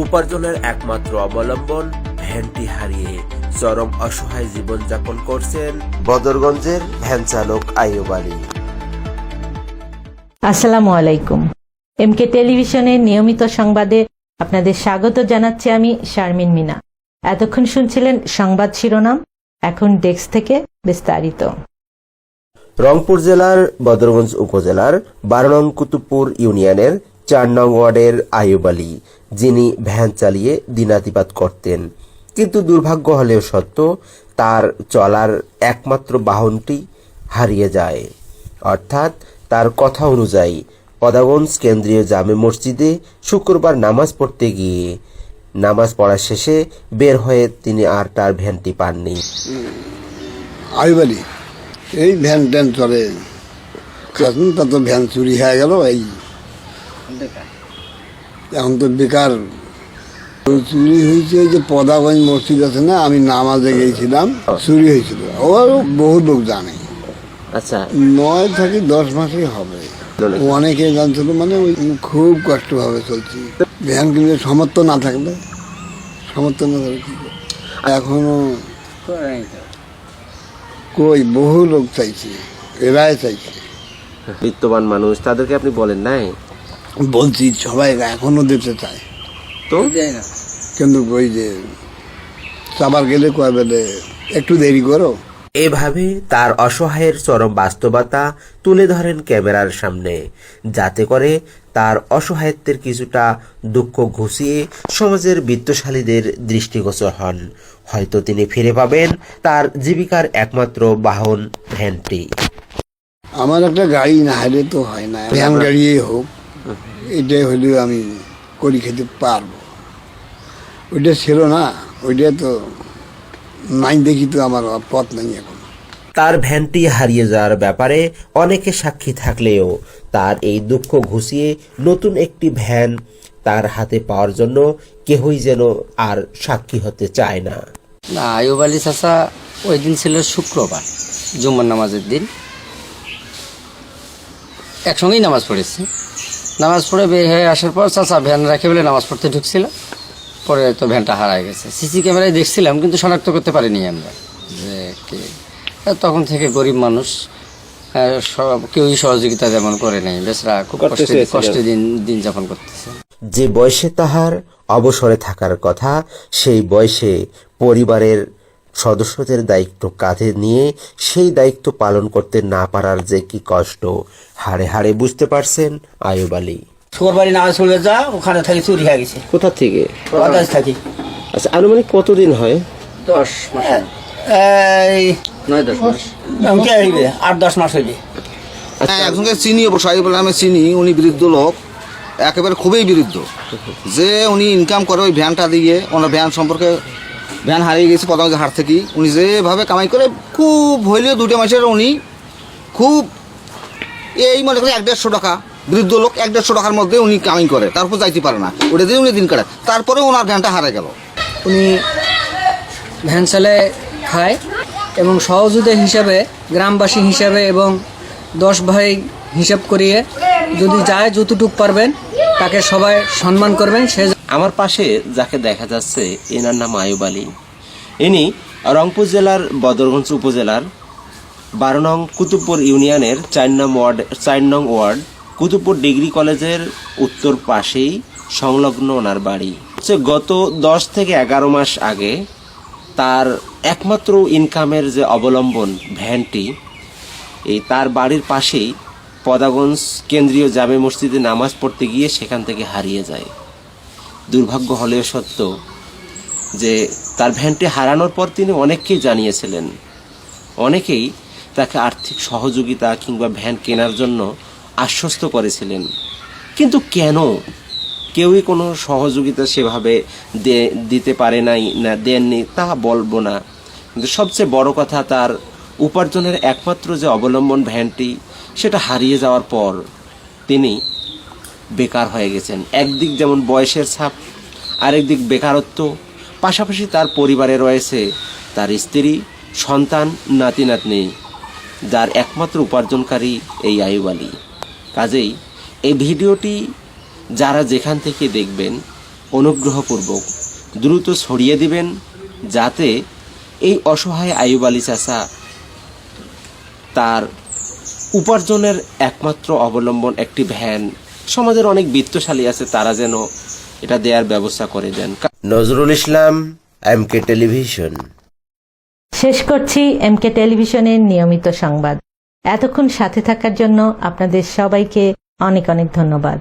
উপার্জনের একমাত্র অবলম্বন ভ্যানটি হারিয়ে চরম অসহায় জীবনযাপন করছেন বদরগঞ্জের ভ্যান চালক আইয়ুব আলী। আসসালামু আলাইকুম। এমকে টেলিভিশনের নিয়মিত সংবাদে আপনাদের স্বাগত জানাচ্ছি আমি শারমিন মিনা। এতক্ষণ শুনছিলেন সংবাদ শিরোনাম, এখন ডেস্ক থেকে বিস্তারিত। রংপুর জেলার বদরগঞ্জ উপজেলার 12 নং কুতুবপুর ইউনিয়নের 4 নং ওয়ার্ডের আইয়ুব আলী, যিনি ভ্যান চালিয়ে দিনাতিপাত করতেন, কিন্তু দুর্ভাগ্য হলেও সত্য, তার চলার একমাত্র বাহনটি হারিয়ে যায়। অর্থাৎ তার কথা অনুযায়ী পদাগঞ্জ কেন্দ্রীয় জামে মসজিদে শুক্রবার নামাজ পড়তে গিয়ে নামাজ পড়া শেষে বের হয়ে তিনি আর তার ভ্যানটি পাননি। আইয়ুব আলী এই ভ্যান ট্যান চলে, তা তো ভ্যান চুরি হয়ে গেল। এই এখন তো বেকার। চুরি হয়েছে যে পদাগঞ্জ মসজিদ আছে না, আমি নামাজে গিয়েছিলাম, চুরি হয়েছিল। ও বহু লোক জানে। আচ্ছা, 9 থেকে 10 মাসই হবে। অনেকে জানছিল, মানে ওই খুব কষ্টভাবে চলছি। ভ্যান কিনলে সামর্থ্য না থাকলে কি করে? এখনো কই বহু লোক চাইছে, এরাই চাইছে। বিত্তবান মানুষ, তাদেরকে আপনি বলেন নাই? বলছি সবাই এখনো দিতে চায়, তো কিন্তু ওই যে চাবার গেলে কয় বেলে একটু দেরি করো। এভাবে তার অসহায়ের চরম বাস্তবতা তুলে ধরেন ক্যামেরার সামনে, যাতে করে তার অসহায়ত্বের কিছুটা দুঃখ ঘুষিয়ে সমাজের বিত্তশালীদের দৃষ্টিগোচর হন। হয়তো তিনি ফিরে পাবেন তার জীবিকার একমাত্র বাহন ভ্যানটি। আমার একটা গাড়ি না হলে তো হয় না, ভ্যান গাড়িই হোক, এটাই হলেও আমি করি খেতে পারবো। ওইটা ছিল না, ওইটা তো নাই, দেখি তো আমার পথ নাই এখন। তার ভ্যানটি হারিয়ে যাওয়ার ব্যাপারে অনেকে সাক্ষী থাকলেও তার এই দুঃখ ঘুষিয়ে নতুন একটি ভ্যান তার হাতে পাওয়ার জন্য কেহই যেন আর সাক্ষী হতে চায় না। আইয়ুব আলী চাচা ওই দিন ছিল শুক্রবার, জুম্মার নামাজের দিন। একসঙ্গেই নামাজ পড়েছি। নামাজ পড়ে বের হয়ে আসার পর চাচা ভ্যান রাখে বলে নামাজ পড়তে ঢুকছিল, পরে তো ভ্যানটা হারায় গেছে। সিসি ক্যামেরায় দেখছিলাম, কিন্তু শনাক্ত করতে পারিনি আমরা যে কে। তখন থেকে গরিব মানুষ, কেউই সহযোগিতা যেমন করে নেই, বেচারা খুব কষ্টে দিন যাপন করতেছে। যে বয়সে তাহার অবসরে থাকার কথা, সেই বয়সে পরিবারের সদস্যদের দায়িত্ব কাঁধে নিয়ে সেই দায়িত্ব পালন করতে না পারার যে কি কষ্ট হাড়ে হাড়ে বুঝতে পারছেন আইয়ুব আলী। শুক্রবারে নামাজ পড়বে যা, ওখানে থাকি চুরি হয়ে গেছে। কোথা থেকে? বাজাজ থাকি। আচ্ছা, আনুমানিক কতদিন হয়? 10 মাস, এই 9-10 মাস, 8-10 মাস হইবে। একজনকে চিনি, অবশ্য আইয়ুব আলী নামে চিনি। উনি বৃদ্ধ লোক, একেবারে খুবই বৃদ্ধ, যে উনি ইনকাম করে ওই ভ্যানটা দিয়ে। ওনার ভ্যান সম্পর্কে, ভ্যান হারিয়ে গেছে পদাগঞ্জের হাট থেকে। উনি যেভাবে কামাই করে, খুব হইলেও 2 মাসের উনি খুব, এই মনে করি 100-150 টাকা, বৃদ্ধ লোক 100-150 টাকার মধ্যে উনি কামাই করে, তারপর যাইতে পারে না, ওটা দিয়ে উনি দিন কাটায়। তারপরে ওনার ভ্যানটা হারিয়ে গেল। উনি ভ্যান চালে খায় এবং সহযোদ্ধা হিসাবে, গ্রামবাসী হিসাবে এবং 10 ভাই হিসাব করিয়ে যদি যায় যতটুকু পারবেন তাকে সবাই সম্মান করবেন। সে আমার পাশে যাকে দেখা যাচ্ছে, এনার নাম আইয়ুব আলী। ইনি রংপুর জেলার বদরগঞ্জ উপজেলার 12 নং কুতুবপুর ইউনিয়নের 4 নং ওয়ার্ড কুতুবপুর ডিগ্রি কলেজের উত্তর পাশেই সংলগ্ন ওনার বাড়ি। গত 10 থেকে 11 মাস আগে তার একমাত্র ইনকামের যে অবলম্বন ভ্যানটি, এই তার বাড়ির পাশেই পদাগঞ্জ কেন্দ্রীয় জামে মসজিদে নামাজ পড়তে গিয়ে সেখান থেকে হারিয়ে যায়। দুর্ভাগ্য হলেও সত্য যে তার ভ্যানটি হারানোর পর তিনি অনেককেই জানিয়েছিলেন। অনেকেই তাকে আর্থিক সহযোগিতা কিংবা ভ্যান কেনার জন্য আশ্বস্ত করেছিলেন, কিন্তু কেন কেউই কোনো সহযোগিতা সেভাবে দিতে পারে নাই, না দেননি তা বলবো না, কিন্তু সবচেয়ে বড় কথা, তার উপার্জনের একমাত্র যে অবলম্বন ভ্যানটি, সেটা হারিয়ে যাওয়ার পর তিনি বেকার হয়ে গেছেন। একদিক যেমন বয়সের ছাপ, আরেক দিক বেকারত্ব, পাশাপাশি তার পরিবারে রয়েছে তার স্ত্রী, সন্তান, নাতি নাতনি, যার একমাত্র উপার্জনকারী এই আইয়ুব আলী। কাজেই এই ভিডিওটি যারা যেখান থেকে দেখবেন, অনুগ্রহপূর্বক দ্রুত ছড়িয়ে দিবেন, যাতে এই অসহায় আইয়ুব আলী চাচা তার উপার্জনের একমাত্র অবলম্বন একটি ভ্যান, সমাজের অনেক বিত্তশালী আছে, তারা যেন এটা দেওয়ার ব্যবস্থা করে দেন। Nazrul Islam, MK television. শেষ করছি এমকে টেলিভিশনের নিয়মিত সংবাদ। এতক্ষণ সাথে থাকার জন্য আপনাদের সবাইকে অনেক অনেক ধন্যবাদ।